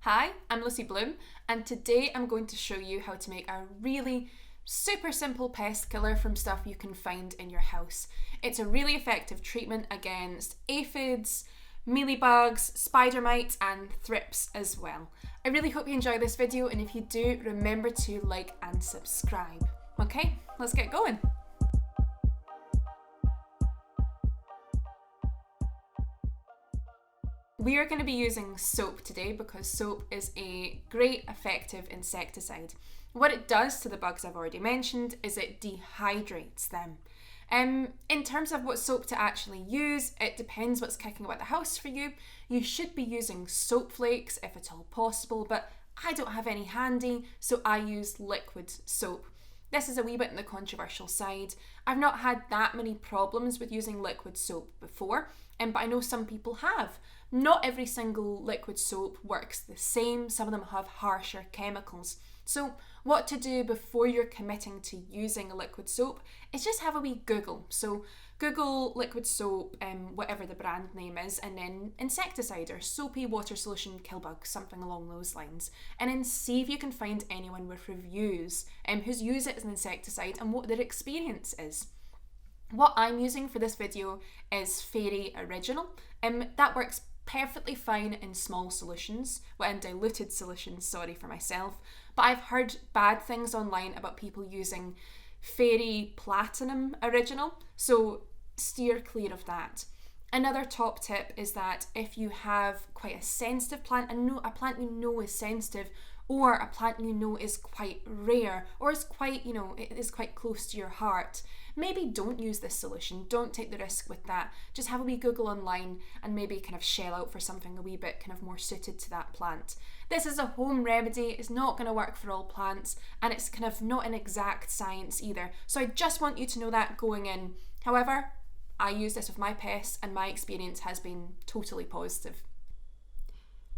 Hi, I'm Lucy Bloom, and today I'm going to show you how to make a really super simple pest killer from stuff you can find in your house. It's a really effective treatment against aphids, mealybugs, spider mites, and thrips as well. I really hope you enjoy this video, and if you do, remember to like and subscribe. Okay, let's get going. We are going to be using soap today because soap is a great effective insecticide. What it does to the bugs I've already mentioned is it dehydrates them. In terms of what soap to actually use, it depends what's kicking about the house for you. You should be using soap flakes if at all possible, but I don't have any handy, so I use liquid soap. This is a wee bit on the controversial side. I've not had that many problems with using liquid soap before, but I know some people have. Not every single liquid soap works the same. Some of them have harsher chemicals. So what to do before you're committing to using a liquid soap is just have a wee Google. So Google liquid soap, whatever the brand name is, and then insecticide or soapy water solution kill bugs, something along those lines. And then see if you can find anyone with reviews who's used it as an insecticide and what their experience is. What I'm using for this video is Fairy Original. That works perfectly fine in small solutions, in diluted solutions, sorry for myself, but I've heard bad things online about people using Fairy Platinum Original, so steer clear of that. Another top tip is that if you have quite a sensitive plant, a plant you know is sensitive, or a plant you know is quite rare, or is quite, it is quite close to your heart, maybe don't use this solution. Don't take the risk with that. Just have a wee Google online and maybe kind of shell out for something a wee bit kind of more suited to that plant. This is a home remedy. It's not going to work for all plants, and it's kind of not an exact science either. So I just want you to know that going in. However, I use this with my pests and my experience has been totally positive.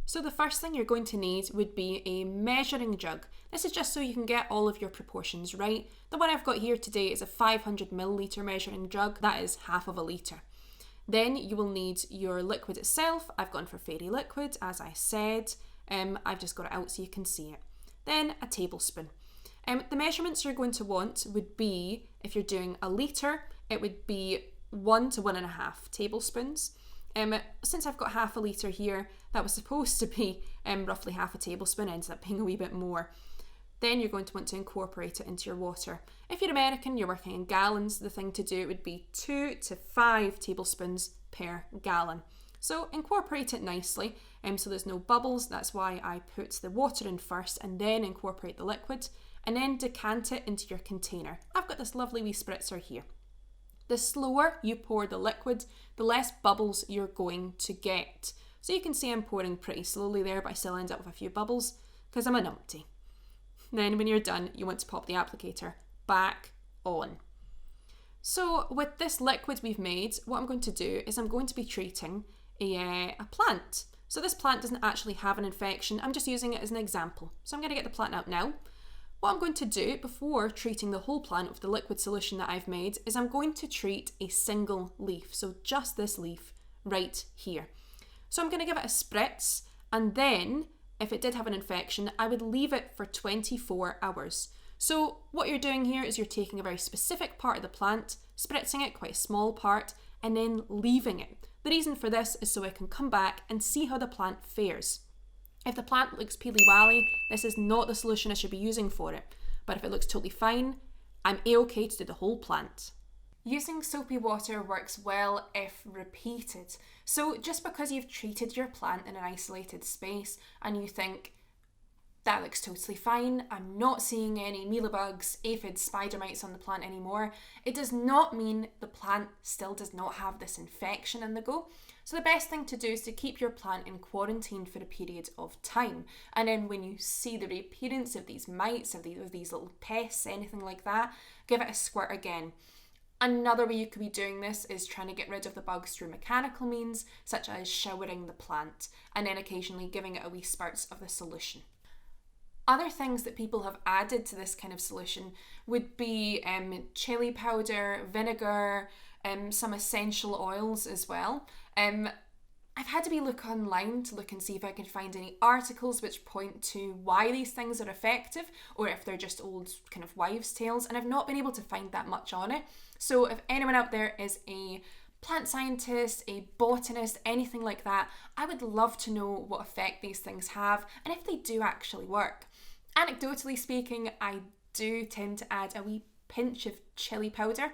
So the first thing you're going to need would be a measuring jug. This is just so you can get all of your proportions right. The one I've got here today is a 500 milliliter measuring jug. That is half of a litre. Then you will need your liquid itself. I've gone for Fairy Liquid, as I said. I've just got it out so you can see it. Then a tablespoon. The measurements you're going to want would be, if you're doing a litre, it would be 1 to 1.5 tablespoons. Since I've got half a litre here, that was supposed to be roughly half a tablespoon, ends up being a wee bit more. Then you're going to want to incorporate it into your water. If you're American, you're working in gallons, the thing to do would be 2 to 5 tablespoons per gallon. So incorporate it nicely, so there's no bubbles. That's why I put the water in first and then incorporate the liquid, and then decant it into your container. I've got this lovely wee spritzer here. The slower you pour the liquid, the less bubbles you're going to get. So you can see I'm pouring pretty slowly there, but I still end up with a few bubbles because I'm a numpty. Then when you're done, you want to pop the applicator back on. So with this liquid we've made, what I'm going to do is I'm going to be treating a plant. So this plant doesn't actually have an infection. I'm just using it as an example. So I'm going to get the plant out now. What I'm going to do before treating the whole plant with the liquid solution that I've made is I'm going to treat a single leaf, so just this leaf right here. So I'm going to give it a spritz, and then if it did have an infection, I would leave it for 24 hours. So what you're doing here is you're taking a very specific part of the plant, spritzing it, quite a small part, and then leaving it. The reason for this is so I can come back and see how the plant fares. If the plant looks peely-wally, this is not the solution I should be using for it. But if it looks totally fine, I'm a-okay to do the whole plant. Using soapy water works well if repeated. So just because you've treated your plant in an isolated space and you think, that looks totally fine, I'm not seeing any mealybugs, aphids, spider mites on the plant anymore, it does not mean the plant still does not have this infection in the go. So the best thing to do is to keep your plant in quarantine for a period of time. And then when you see the reappearance of these mites, of these little pests, anything like that, give it a squirt again. Another way you could be doing this is trying to get rid of the bugs through mechanical means, such as showering the plant, and then occasionally giving it a wee spurts of the solution. Other things that people have added to this kind of solution would be chili powder, vinegar, some essential oils as well. I've had to look online to look and see if I can find any articles which point to why these things are effective, or if they're just old kind of wives' tales, and I've not been able to find that much on it. So if anyone out there is a plant scientist, a botanist, anything like that, I would love to know what effect these things have and if they do actually work. Anecdotally speaking, I do tend to add a wee pinch of chili powder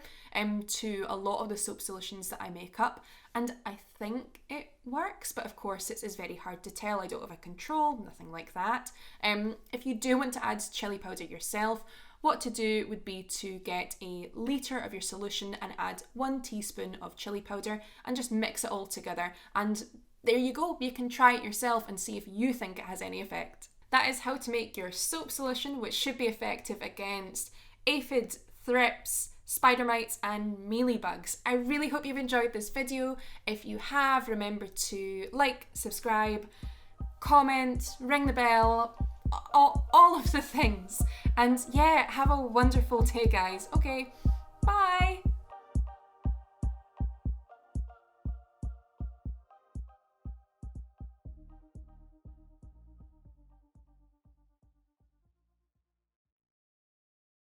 to a lot of the soap solutions that I make up, and I think it works, but of course it is very hard to tell. I don't have a control, nothing like that. If you do want to add chili powder yourself, what to do would be to get a litre of your solution and add 1 teaspoon of chili powder and just mix it all together, and there you go, you can try it yourself and see if you think it has any effect. That is how to make your soap solution, which should be effective against aphids, thrips, spider mites and mealybugs. I really hope you've enjoyed this video. If you have, remember to like, subscribe, comment, ring the bell, all of the things. And yeah, have a wonderful day, guys. Okay, bye.